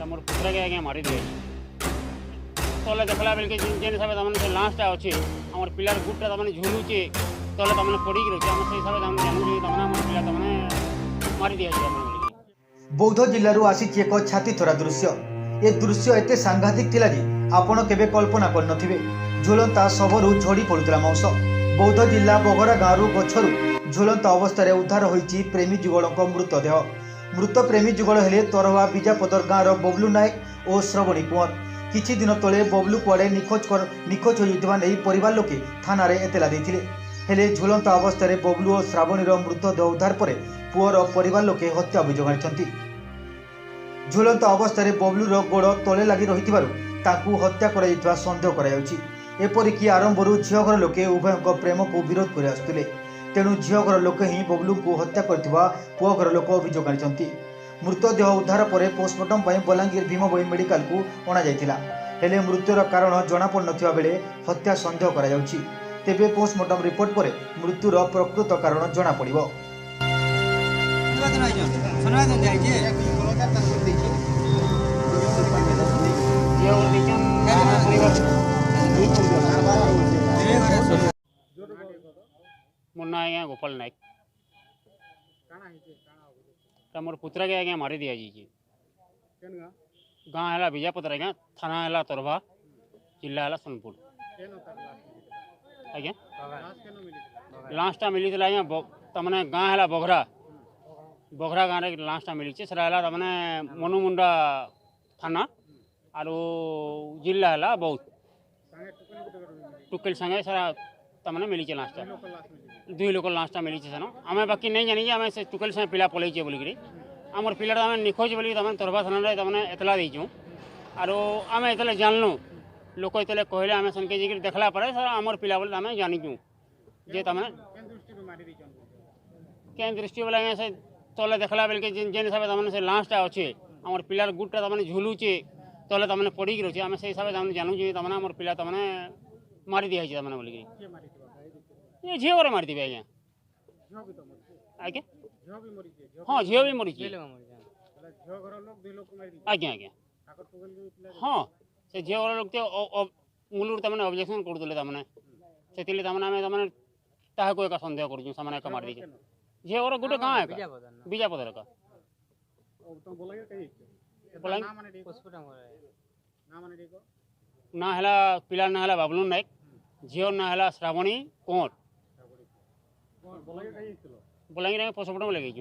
मोर पुतरा के आगे मारी दिए तले देखला बेल के जेन हिसाब से लास्टा अच्छे आम पिलार गुटा तमें झुलुचे तले तमें पड़ी रही आम से हिसाब से जानू तमें पिला तमें मारी दिया। बौद्ध जिल्लारू आसीछि एक छाती थोड़ा दृश्य। ए दृश्य एते सांघातिक थिला जे आपण केबे कल्पना करनथिबे। झुलंता सबरू झड़ी पड़ुतला मांस। बौद्ध जिल्ला बगड़ा गाँव गछरू झुलंता अवस्था उद्धार होईछि प्रेमी जुगलक मृतदेह। मृत प्रेमी जुगल हेले तरवा बीजापदर गाँवर बबलू नायक और श्रवणी कुंवर। किछि दिन तले बबलू कुआडे निखोज हो जाइतिबा नै परिवार लोके थाना रे एतला दैथिले। हेले झुलंता अवस्था बबलू और श्रावणीर मृतदेह उद्धार पर पुअर परिवार लोके हत्या अभियोग आनिछन्ति। झुलंता अवस्था बबलूर गोड़ तले लगी रही हत्या कर सन्देह करायाउछि। एपरिकी आरंभरू झीघर लोके उभयों प्रेम को विरोध कर आसुले। तेणु झीघर लोके ही बबलू को हत्या करथिबा पुओ घर लोक अभियोग आनिछन्ति। मृतदेह उद्धार पर पोस्टमार्टम पर बलांगीर भीमभोई मेडिकल को अणा जाइथिला। हेले मृत्युर कारण जना पड़ नथिबा बेले हत्या सन्देह करायाउछि। तेबे पोस्टमार्टम रिपोर्ट पर मृत्युर प्रकृत कारण जना पड़िबो। मुन्ना आज्ञा गोपाल नायक मोर पुतरा के आज्ञा मारी दिया गाँ है बीजापतर आज्ञा थाना है तरभा जिला है सोनपुर आज्ञा लास्टा मिली आज्ञा तमने गाँ है बघरा बघरा गाँव में लास्टा मिली से तमने मनुमुंडा थाना और जिला है बौद्ध टुकेल संगे सारा तमने मिली लास्टा दुई लोक लास्टा मिली सेन आम बाकी नहीं जानी आम से टुकेल संगे पिला पलैचे बोलिकी आमर पिला तमें निखोज बोली तमें तरभा थाना तमें एतला देचु और आम एतले जानलु लोक एतले कहले आम सेनके जी देखला पर आमर पिला बोली आम जानिचु जे तमें क्या दृष्टि बोला से तले देखला बेल के जेन हिसाब से लास्टा अच्छे आमर पिलार गुटा तमें झुलुचे तले तमें पड़ी रही आम से हिसाब से जानू तमें आमर पिला तमें मारी दिया तमें बोलिकी ये झील घर मारी आज्ञा आज्ञा हाँ झील भी मरी आज्ञा आज्ञा हाँ से झील घर लोग तो मूलर तमें ऑब्जेक्शन करते से आम ताको एक सन्देह कर मारी दीजिए झील घर गोटे गाँव है बीजापदर का ना है पिलार ना है बबलू नायक झील ना है श्रावणी कुंवर बलांगीर पोस्टमार्टम लगे।